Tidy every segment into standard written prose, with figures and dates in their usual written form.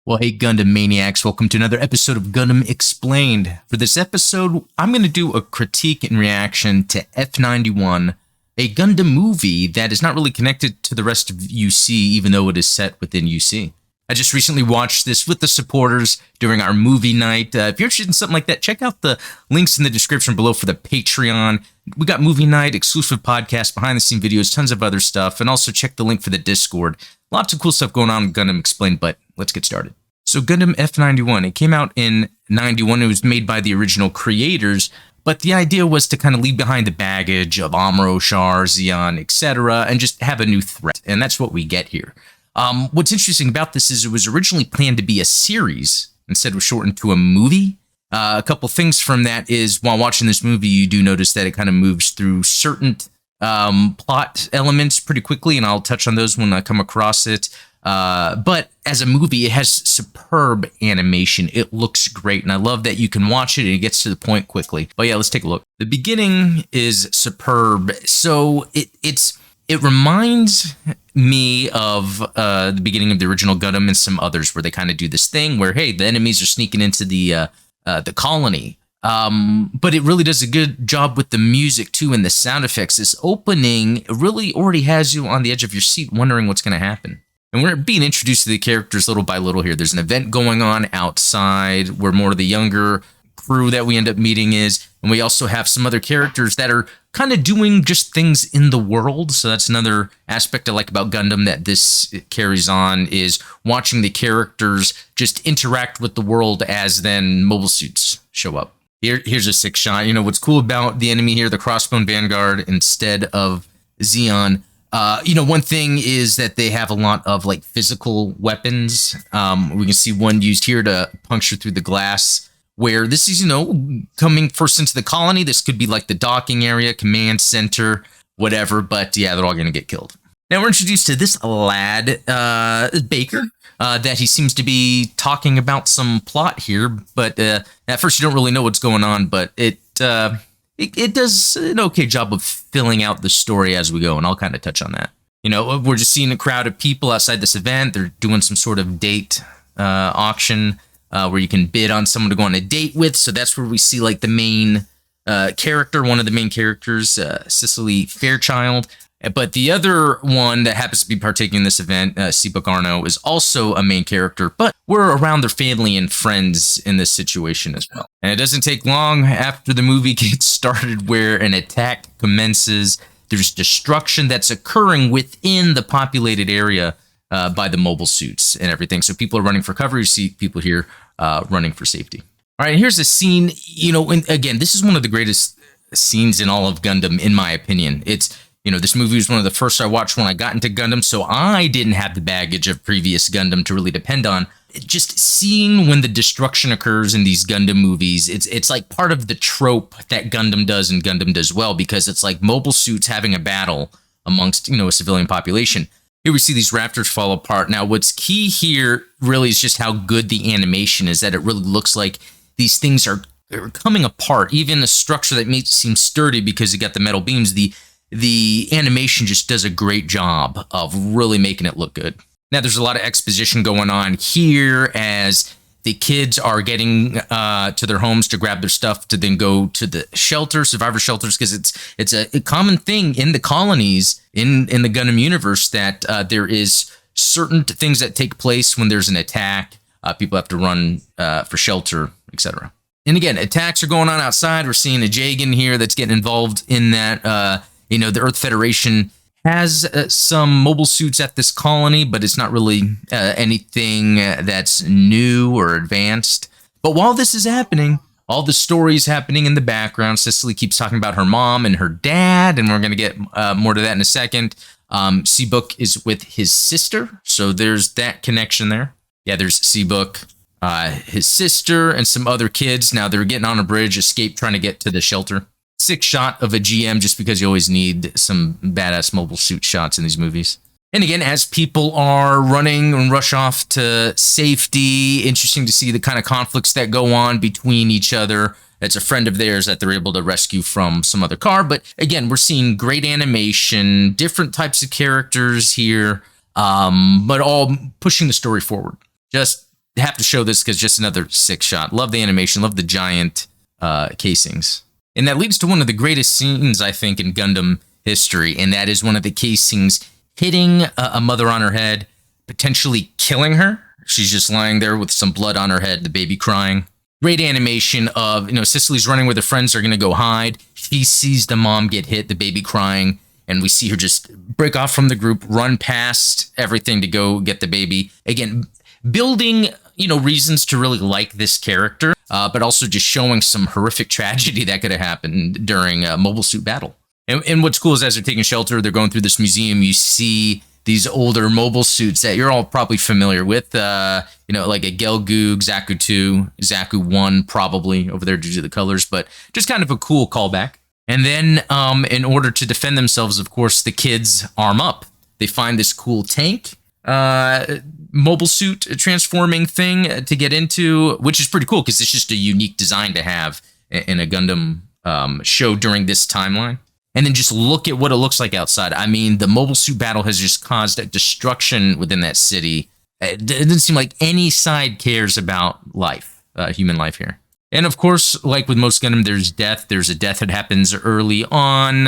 Well, hey, Gundam Maniacs, welcome to another episode of Gundam Explained. For this episode, I'm going to do a critique and reaction to F91, a Gundam movie that is not really connected to the rest of UC, even though it is set within UC. I just recently watched this with the supporters during our movie night. If you're interested in something like that, check out the links in the description below for the Patreon. We got movie night, exclusive podcasts, behind-the-scenes videos, tons of other stuff, and also check the link for the Discord. Lots of cool stuff going on in Gundam Explained, but let's get started. So Gundam F91, it came out in 91. It was made by the original creators, but the idea was to kind of leave behind the baggage of Amuro, Char, Zeon, etc., and just have a new threat, and that's what we get here. What's interesting about this is it was originally planned to be a series. Instead, it was shortened to a movie. A couple things from that is, while watching this movie, you do notice that it kind of moves through certain plot elements pretty quickly, and I'll touch on those when I come across it. But as a movie, it has superb animation. It looks great, and I love that you can watch it and it gets to the point quickly. But yeah, let's take a look. The beginning is superb. So it reminds me of the beginning of the original Gundam and some others where they kind of do this thing where, hey, the enemies are sneaking into the colony. But it really does a good job with the music too and the sound effects. This opening really already has you on the edge of your seat wondering what's going to happen. And we're being introduced to the characters little by little here. There's an event going on outside where more of the younger crew that we end up meeting is. And we also have some other characters that are kind of doing just things in the world. So that's another aspect I like about Gundam that this carries on, is watching the characters just interact with the world as then mobile suits show up. Here's a sick shot. You know, what's cool about the enemy here, the Crossbone Vanguard instead of Zeon. One thing is that they have a lot of like physical weapons. We can see one used here to puncture through the glass, where this is, coming first into the colony. This could be like the docking area, command center, whatever. But yeah, they're all going to get killed. Now we're introduced to this lad, Baker, that he seems to be talking about some plot here. But at first you don't really know what's going on, but it does an okay job of filling out the story as we go, and I'll kind of touch on that. We're just seeing a crowd of people outside this event. They're doing some sort of date auction where you can bid on someone to go on a date with. So that's where we see like the main character, one of the main characters, Cicely Fairchild. But the other one that happens to be partaking in this event, Seabook Arno, is also a main character, but we're around their family and friends in this situation as well. And it doesn't take long after the movie gets started where an attack commences. There's destruction that's occurring within the populated area by the mobile suits and everything. So people are running for cover. You see people here running for safety. All right, here's a scene, and again, this is one of the greatest scenes in all of Gundam, in my opinion. This movie was one of the first I watched when I got into Gundam, so I didn't have the baggage of previous Gundam to really depend on. Just seeing when the destruction occurs in these Gundam movies, it's like part of the trope that Gundam does and Gundam does well, because it's like mobile suits having a battle amongst, a civilian population. Here we see these raptors fall apart. Now, what's key here really is just how good the animation is, that it really looks like these things are coming apart. Even a structure that may seem sturdy because you got the metal beams, the animation just does a great job of really making it look good. Now, there's a lot of exposition going on here as the kids are getting to their homes to grab their stuff to then go to the shelter, survivor shelters, because it's a common thing in the colonies in the Gundam universe that there is certain things that take place when there's an attack. People have to run for shelter, etc. And again, attacks are going on outside. We're seeing a Jagan here that's getting involved in that. The Earth Federation has some mobile suits at this colony, but it's not really anything that's new or advanced. But while this is happening, all the stories happening in the background, Cicely keeps talking about her mom and her dad, and we're going to get more to that in a second. Seabook is with his sister, so there's that connection there. Yeah, there's Seabook, his sister, and some other kids. Now they're getting on a bridge, escape, trying to get to the shelter. Sick shot of a GM, just because you always need some badass mobile suit shots in these movies. And again, as people are running and rush off to safety, interesting to see the kind of conflicts that go on between each other. It's a friend of theirs that they're able to rescue from some other car. But again, we're seeing great animation, different types of characters here, but all pushing the story forward. Just have to show this because just another sick shot. Love the animation, love the giant casings. And that leads to one of the greatest scenes, I think, in Gundam history, and that is one of the casings hitting a mother on her head, potentially killing her. She's just lying there with some blood on her head, the baby crying. Great animation of, Cicely's running with her friends, are going to go hide. She sees the mom get hit, the baby crying, and we see her just break off from the group, run past everything to go get the baby. Again, building, reasons to really like this character, but also just showing some horrific tragedy that could have happened during a mobile suit battle. And what's cool is as they're taking shelter, they're going through this museum, you see these older mobile suits that you're all probably familiar with, like a Gelgoog, Zaku 2, Zaku 1 probably over there due to the colors, but just kind of a cool callback. And then in order to defend themselves, of course, the kids arm up. They find this cool tank, mobile suit transforming thing to get into, which is pretty cool because it's just a unique design to have in a Gundam show during this timeline. And then just look at what it looks like outside. I mean, the mobile suit battle has just caused a destruction within that city. It doesn't seem like any side cares about life, human life here. And of course, like with most Gundam, there's death. There's a death that happens early on.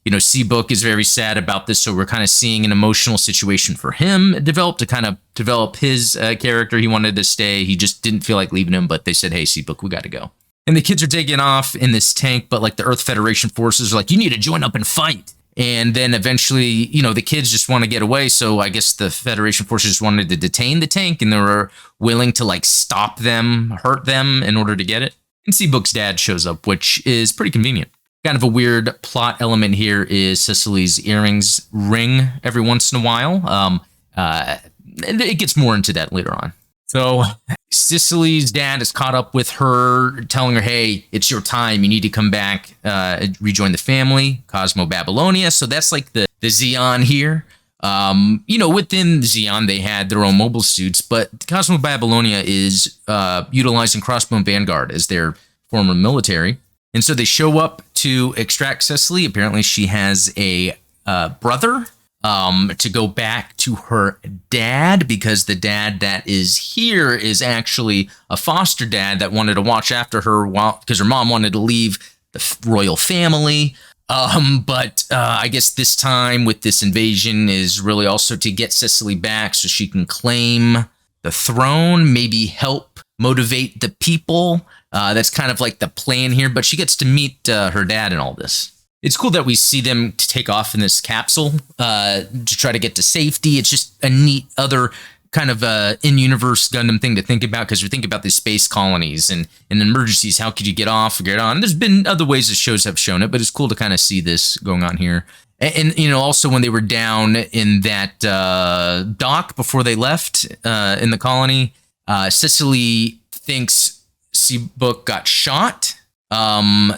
Seabook is very sad about this, so we're kind of seeing an emotional situation for him develop to kind of develop his character. He wanted to stay. He just didn't feel like leaving him, but they said, hey, Seabook, we got to go. And the kids are taking off in this tank, but like the Earth Federation forces are like, you need to join up and fight. And then eventually, the kids just want to get away. So I guess the Federation forces just wanted to detain the tank, and they were willing to like stop them, hurt them in order to get it. And Seabook's dad shows up, which is pretty convenient. Kind of a weird plot element here is Cicely's earrings ring every once in a while. It gets more into that later on. So Cicely's dad is caught up with her, telling her, hey, it's your time. You need to come back, rejoin the family, Cosmo Babylonia. So that's like the Zeon here. Within Zeon, they had their own mobile suits, but Cosmo Babylonia is utilizing Crossbone Vanguard as their former military. And so they show up to extract Cicely. Apparently she has a brother to go back to her dad, because the dad that is here is actually a foster dad that wanted to watch after her because her mom wanted to leave the royal family. But I guess this time with this invasion is really also to get Cicely back so she can claim the throne, maybe help motivate the people. That's kind of like the plan here, but she gets to meet her dad in all this. It's cool that we see them take off in this capsule to try to get to safety. It's just a neat other kind of in-universe Gundam thing to think about, because we think about these space colonies and emergencies. How could you get off or get on? There's been other ways that shows have shown it, but it's cool to kind of see this going on here. And also when they were down in that dock before they left in the colony, Cicely thinks Seabook got shot.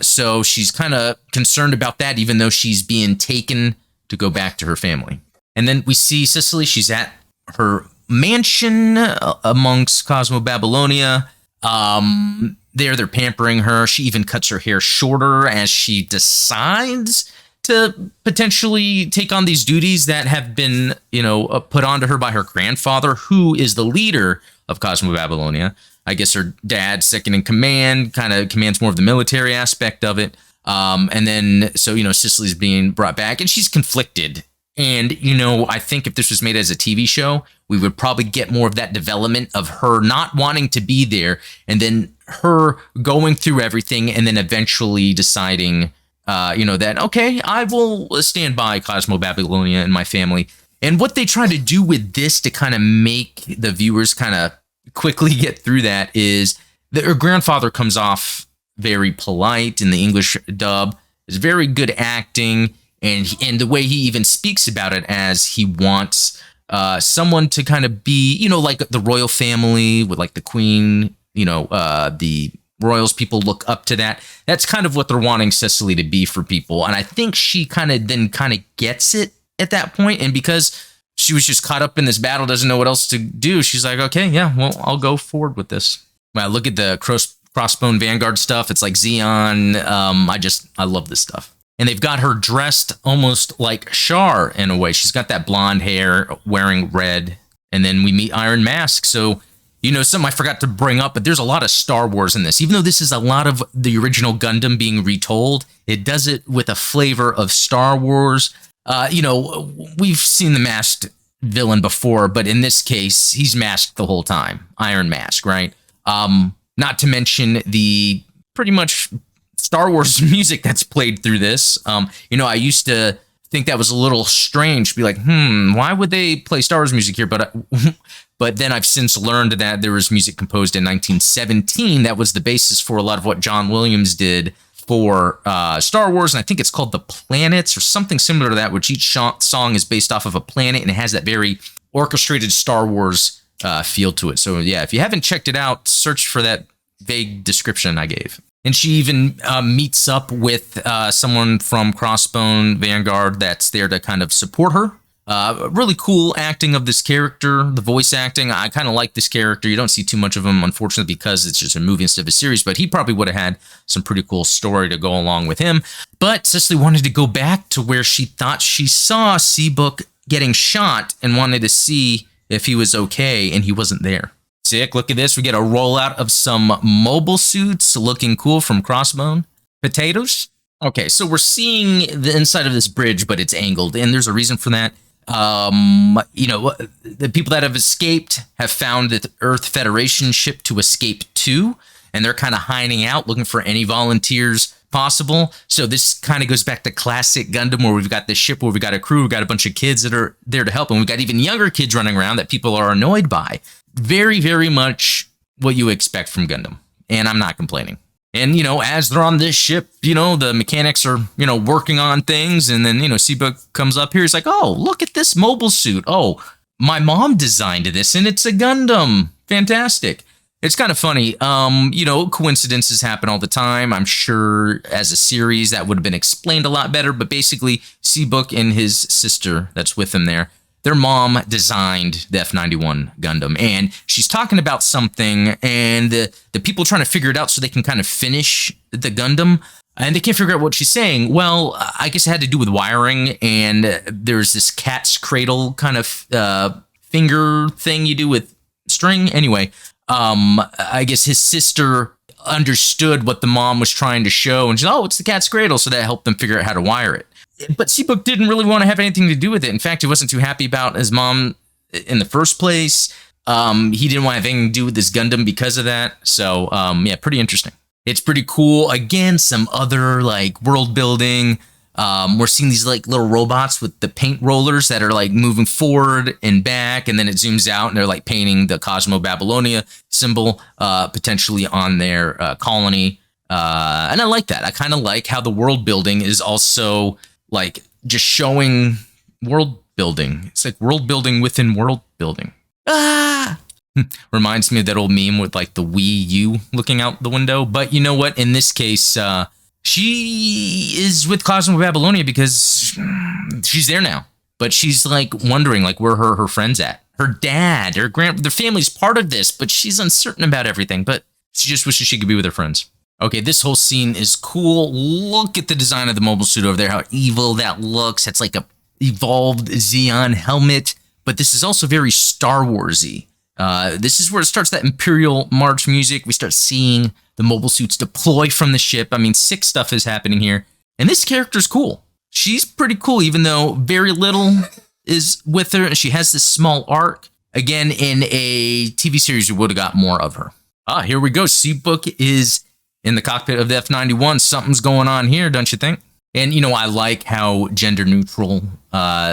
So she's kind of concerned about that, even though she's being taken to go back to her family. And then we see Cicely, she's at her mansion amongst Cosmo Babylonia. They're pampering her. She even cuts her hair shorter as she decides to potentially take on these duties that have been, put onto her by her grandfather, who is the leader of Cosmo Babylonia. I guess her dad, second in command, kind of commands more of the military aspect of it. And then, so, Cicely's being brought back and she's conflicted. And, I think if this was made as a TV show, we would probably get more of that development of her not wanting to be there, and then her going through everything and then eventually deciding, that, okay, I will stand by Cosmo Babylonia and my family. And what they try to do with this to kind of make the viewers kind of quickly get through that is that her grandfather comes off very polite in the English dub. Is very good acting, and the way he even speaks about it as he wants someone to kind of be, like the royal family with like the queen, the royals, people look up to that. That's kind of what they're wanting Cicely to be for people. And I think she kind of gets it at that point. And because she was just caught up in this battle, doesn't know what else to do, she's like, okay, yeah, well, I'll go forward with this. Wow, look at the Crossbone Vanguard stuff. It's like Zeon. I love this stuff. And they've got her dressed almost like Char in a way. She's got that blonde hair, wearing red. And then we meet Iron Mask. So, You know, something I forgot to bring up, but there's a lot of Star Wars in this. Even though this is a lot of the original Gundam being retold, it does it with a flavor of Star Wars. You know, we've seen the masked villain before, but in this case, he's masked the whole time. Iron Mask, right? Not to mention the pretty much Star Wars music that's played through this. You know, I used to think that was a little strange to be like, why would they play Star Wars music here? But then I've since learned that there was music composed in 1917 that was the basis for a lot of what John Williams did for Star Wars, and I think it's called The Planets or something similar to that, which each song is based off of a planet, and it has that very orchestrated Star Wars feel to it. So yeah, if you haven't checked it out, search for that vague description I gave. And she even meets up with someone from Crossbone Vanguard that's there to kind of support her. Really cool acting of this character, the voice acting. I kind of like this character. You don't see too much of him, unfortunately, because it's just a movie instead of a series, but he probably would have had some pretty cool story to go along with him. But Cicely wanted to go back to where she thought she saw Seabook getting shot and wanted to see if he was okay, and he wasn't there. Sick, look at this. We get a rollout of some mobile suits looking cool from Crossbone. Potatoes? Okay, so we're seeing the inside of this bridge, but it's angled, and there's a reason for that. You know, the people that have escaped have found the Earth Federation ship to escape to, and they're kind of hiding out, looking for any volunteers possible. So this kind of goes back to classic Gundam, where we've got this ship, where we've got a crew, we've got a bunch of kids that are there to help, and we've got even younger kids running around that people are annoyed by. Very, very much what you expect from Gundam, and I'm not complaining. And, you know, as they're on this ship, you know, the mechanics are, you know, working on things. And then, you know, Seabook comes up here. He's like, oh, look at this mobile suit. Oh, my mom designed this and it's a Gundam. Fantastic. It's kind of funny. You know, coincidences happen all the time. I'm sure as a series that would have been explained a lot better. But basically, Seabook and his sister that's with him there, their mom designed the F91 Gundam, and she's talking about something, and the people trying to figure it out so they can kind of finish the Gundam, and they can't figure out what she's saying. Well, I guess it had to do with wiring, and there's this cat's cradle kind of finger thing you do with string. Anyway, I guess his sister understood what the mom was trying to show, and she's, oh, it's the cat's cradle, so that helped them figure out how to wire it. But Seabook didn't really want to have anything to do with it. In fact, he wasn't too happy about his mom in the first place. He didn't want to have anything to do with this Gundam because of that. So, yeah, pretty interesting. It's pretty cool. Again, some other, like, world building. We're seeing these, like, little robots with the paint rollers that are, like, moving forward and back, and then it zooms out, and they're, like, painting the Cosmo Babylonia symbol, potentially on their colony. And I like that. I kind of like how the world building is also like just showing world building. It's like world building within world building. Reminds me of that old meme with like the Wii U looking out the window. But you know what? In this case, she is with Cosmo Babylonia because she's there now. But she's like wondering like where her friends at. Her dad, their family's part of this, but she's uncertain about everything. But she just wishes she could be with her friends. Okay, this whole scene is cool. Look at the design of the mobile suit over there, how evil that looks. It's like a evolved Xeon helmet, but this is also very Star Wars-y. This is where it starts that Imperial March music. We start seeing the mobile suits deploy from the ship. I mean, sick stuff is happening here. And this character's cool. She's pretty cool, even though very little is with her, and she has this small arc. Again, in a TV series, we would have got more of her. Here we go. Seabook is in the cockpit of the F91. Something's going on here, don't you think? And, you know, I like how gender neutral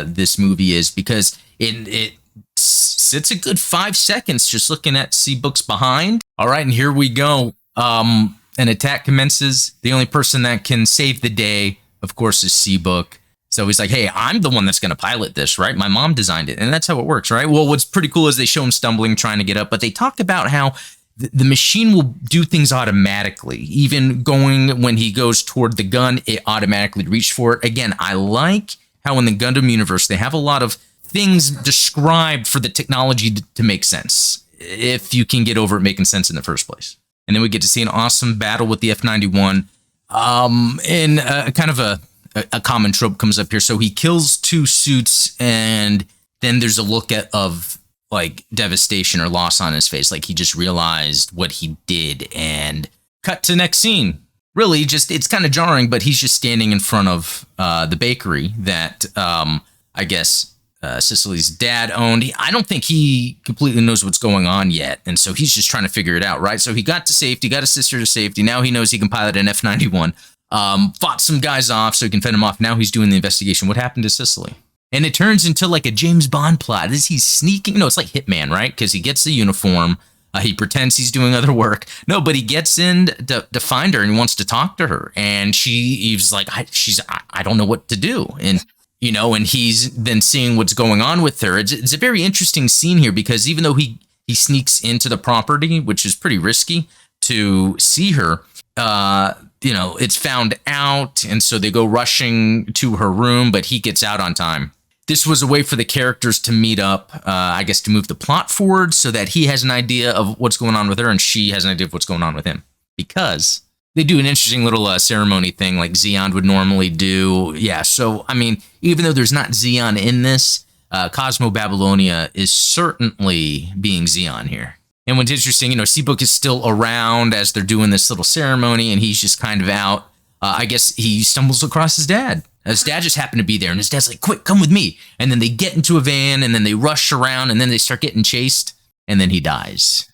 this movie is because it sits a good 5 seconds just looking at Seabook's behind. All right, and here we go. An attack commences. The only person that can save the day, of course, is Seabook. So he's like, hey, I'm the one that's going to pilot this, right? My mom designed it. And that's how it works, right? Well, what's pretty cool is they show him stumbling, trying to get up. But they talk about how the machine will do things automatically. Even going when he goes toward the gun, it automatically reaches for it. Again, I like how in the Gundam universe, they have a lot of things described for the technology to make sense, if you can get over it making sense in the first place. And then we get to see an awesome battle with the F91. And kind of a common trope comes up here. So he kills two suits, and then there's a look of like devastation or loss on his face. Like he just realized what he did. And cut to next scene. Really, just it's kind of jarring, but he's just standing in front of the bakery that I guess Cicely's dad owned. I don't think he completely knows what's going on yet, and so he's just trying to figure it out, right? So he got to safety, got his sister to safety. Now he knows he can pilot an F91. Fought some guys off so he can fend them off. Now he's doing the investigation. What happened to Cicely? And it turns into like a James Bond plot. Is he sneaking? No, it's like Hitman, right? Because he gets the uniform. He pretends he's doing other work. No, but he gets in to find her and he wants to talk to her. And he's like, I don't know what to do. And, and he's then seeing what's going on with her. It's a very interesting scene here because even though he sneaks into the property, which is pretty risky to see her, it's found out. And so they go rushing to her room, but he gets out on time. This was a way for the characters to meet up, I guess, to move the plot forward so that he has an idea of what's going on with her and she has an idea of what's going on with him. Because they do an interesting little ceremony thing like Xeon would normally do. Yeah, so, I mean, even though there's not Xeon in this, Cosmo Babylonia is certainly being Xeon here. And what's interesting, Seabook is still around as they're doing this little ceremony and he's just kind of out. I guess he stumbles across his dad. His dad just happened to be there, and his dad's like, quick, come with me. And then they get into a van, and then they rush around, and then they start getting chased, and then he dies.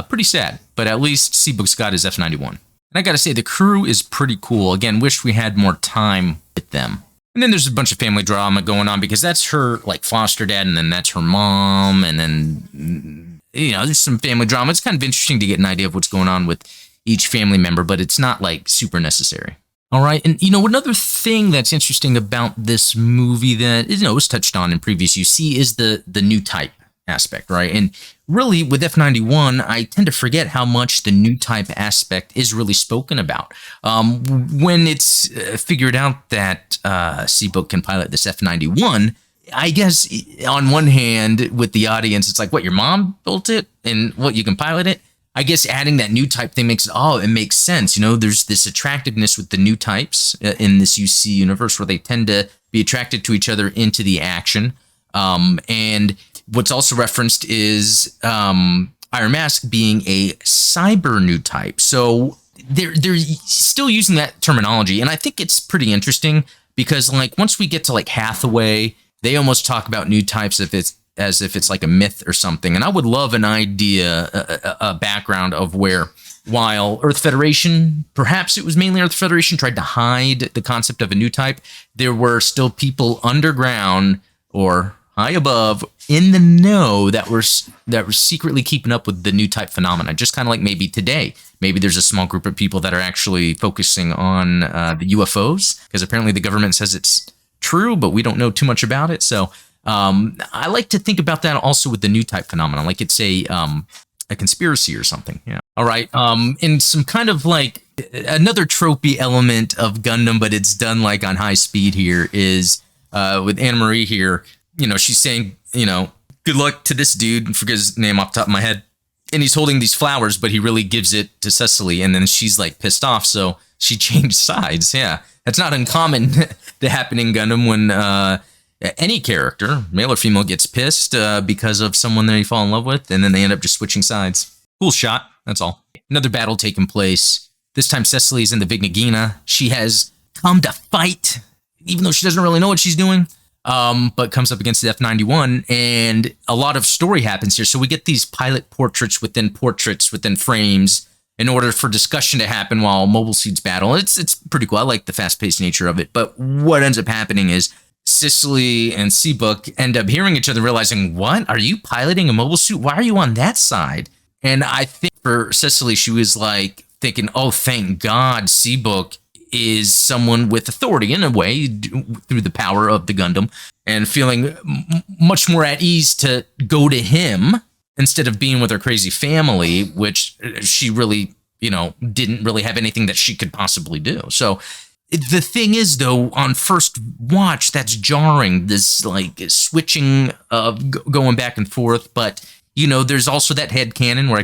Pretty sad, but at least Seabook's got his F91. And I gotta say, the crew is pretty cool. Again, wish we had more time with them. And then there's a bunch of family drama going on, because that's her, like, foster dad, and then that's her mom, and then, there's some family drama. It's kind of interesting to get an idea of what's going on with each family member, but it's not, like, super necessary. All right, and another thing that's interesting about this movie that was touched on in previous UC is the new type aspect, right? And really with F91, I tend to forget how much the new type aspect is really spoken about. When it's figured out that Seabook can pilot this F91, I guess on one hand with the audience, it's like, what, your mom built it and what, you can pilot it? I guess adding that new type thing makes it makes sense. There's this attractiveness with the new types in this UC universe where they tend to be attracted to each other into the action. And what's also referenced is Iron Mask being a cyber new type. So they're still using that terminology. And I think it's pretty interesting because like once we get to like Hathaway, they almost talk about new types as if it's like a myth or something. And I would love an idea, a background of where, while Earth Federation, perhaps it was mainly Earth Federation, tried to hide the concept of a new type, there were still people underground or high above in the know that were secretly keeping up with the new type phenomena. Just kind of like maybe today. Maybe there's a small group of people that are actually focusing on the UFOs, because apparently the government says it's true, but we don't know too much about it. So I like to think about that also with the new type phenomenon, like it's a conspiracy or something. Yeah. All right. In some kind of like another tropey element of Gundam, but it's done like on high speed here is with Anna Marie here. She's saying, good luck to this dude. I forget his name off the top of my head. And he's holding these flowers, but he really gives it to Cecily. And then she's like pissed off. So she changed sides. Yeah. That's not uncommon to happen in Gundam when any character, male or female, gets pissed because of someone they fall in love with, and then they end up just switching sides. Cool shot, that's all. Another battle taking place. This time Cecily is in the Vignagina. She has come to fight, even though she doesn't really know what she's doing, but comes up against the F91, and a lot of story happens here. So we get these pilot portraits within frames in order for discussion to happen while mobile suits battle. It's pretty cool. I like the fast-paced nature of it, but what ends up happening is Cicely and Seabook end up hearing each other, realizing, what? Are you piloting a mobile suit? Why are you on that side? And I think for Cicely, she was like thinking, oh, thank God Seabook is someone with authority in a way through the power of the Gundam, and feeling much more at ease to go to him instead of being with her crazy family, which she really, didn't really have anything that she could possibly do. So the thing is, though, on first watch, that's jarring, this like switching of going back and forth. But, there's also that headcanon where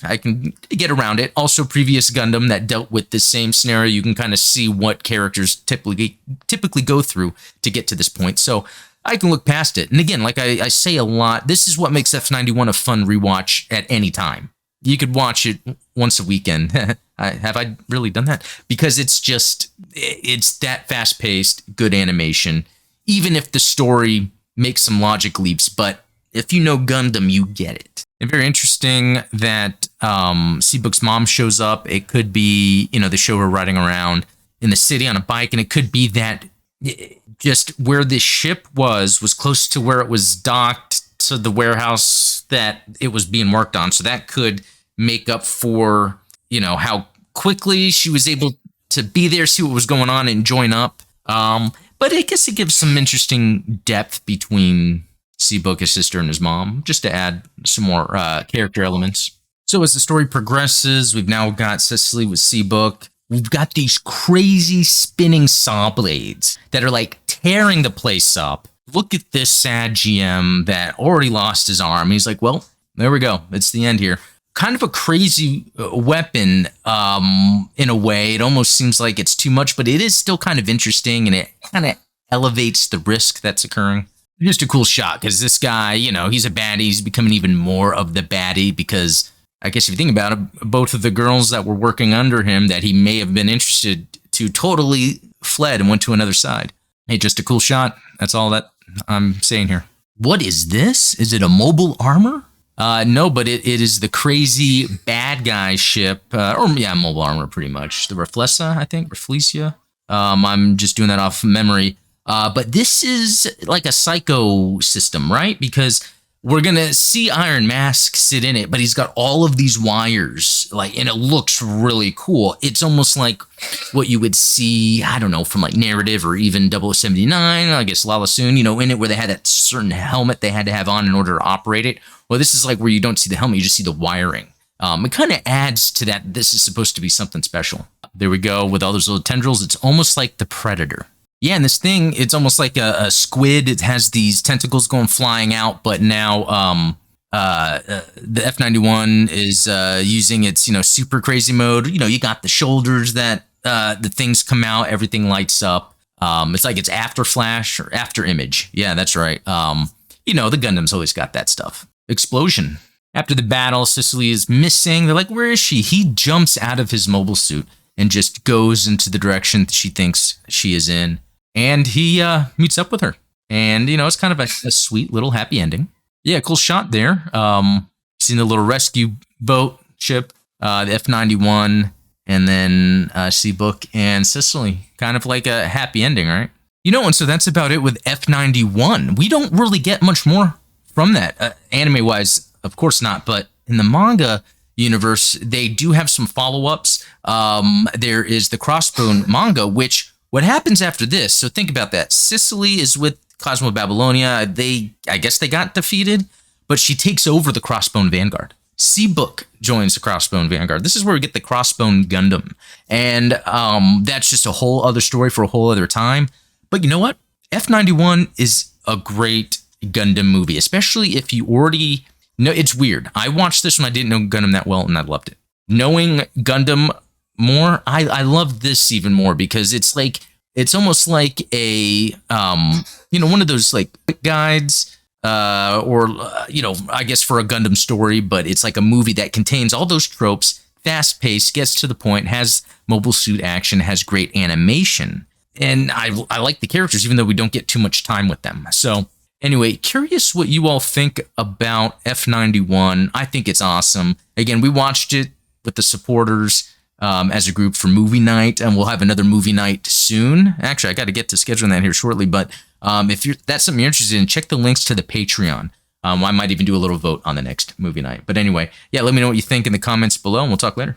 I can get around it. Also, previous Gundam that dealt with the same scenario, you can kind of see what characters typically go through to get to this point. So I can look past it. And again, like I say a lot, this is what makes F91 a fun rewatch at any time. You could watch it once a weekend. Have I really done that? Because it's that fast-paced, good animation, even if the story makes some logic leaps. But if you know Gundam, you get it. And very interesting that Seabook's mom shows up. It could be, they show her riding around in the city on a bike, and it could be that just where this ship was close to where it was docked to the warehouse that it was being worked on. So that could make up for, how quickly she was able to be there, see what was going on, and join up. But I guess it gives some interesting depth between Seabook, his sister, and his mom, just to add some more character elements. So as the story progresses, we've now got Cecily with Seabook. We've got these crazy spinning saw blades that are like tearing the place up. Look at this sad GM that already lost his arm. He's like, well, there we go. It's the end here. Kind of a crazy weapon in a way. It almost seems like it's too much, but it is still kind of interesting, and it kind of elevates the risk that's occurring. Just a cool shot, because this guy, he's a baddie. He's becoming even more of the baddie, because I guess if you think about it, both of the girls that were working under him that he may have been interested to totally fled and went to another side. Hey, just a cool shot. That's all that I'm saying here. What is this? Is it a mobile armor? No, but it is the crazy bad guy ship, mobile armor pretty much. The Reflexa, I think, Reflecia. I'm just doing that off memory. But this is like a psycho system, right? Because we're going to see Iron Mask sit in it, but he's got all of these wires, and it looks really cool. It's almost like what you would see, I don't know, from like Narrative or even 0079, I guess Lala Soon, in it where they had that certain helmet they had to have on in order to operate it. Well, this is like where you don't see the helmet, you just see the wiring. It kind of adds to that. This is supposed to be something special. There we go with all those little tendrils. It's almost like the Predator. Yeah, and this thing, it's almost like a squid. It has these tentacles going flying out, but now the F91 is using its, super crazy mode. You got the shoulders that the things come out, everything lights up. It's like it's after flash or after image. Yeah, that's right. The Gundam's always got that stuff. Explosion. After the battle, Cecily is missing. They're like, where is she? He jumps out of his mobile suit and just goes into the direction she thinks she is in. And he meets up with her. And, it's kind of a sweet little happy ending. Yeah, cool shot there. Seen the little rescue boat ship, the F91, and then Seabook and Cecily. Kind of like a happy ending, right? And so that's about it with F91. We don't really get much more from that. Anime-wise, of course not. But in the manga universe, they do have some follow-ups. There is the Crossbone manga, which... What happens after this? So think about that. Cecily is with Cosmo Babylonia. I guess they got defeated, but she takes over the Crossbone Vanguard. Seabook joins the Crossbone Vanguard. This is where we get the Crossbone Gundam. And that's just a whole other story for a whole other time. But you know what? F91 is a great Gundam movie, especially if you already know. It's weird. I watched this when I didn't know Gundam that well, and I loved it. Knowing Gundam more, I love this even more, because it's almost like a one of those like guides or I guess for a Gundam story, but it's like a movie that contains all those tropes, fast paced, gets to the point, has mobile suit action, has great animation, and I like the characters even though we don't get too much time with them. So anyway, curious what you all think about F91. I think it's awesome. Again, we watched it with the supporters as a group for movie night, and we'll have another movie night soon. Actually, I got to get to scheduling that here shortly, but if that's something you're interested in, check the links to the Patreon. I might even do a little vote on the next movie night. But anyway, yeah, let me know what you think in the comments below, and we'll talk later.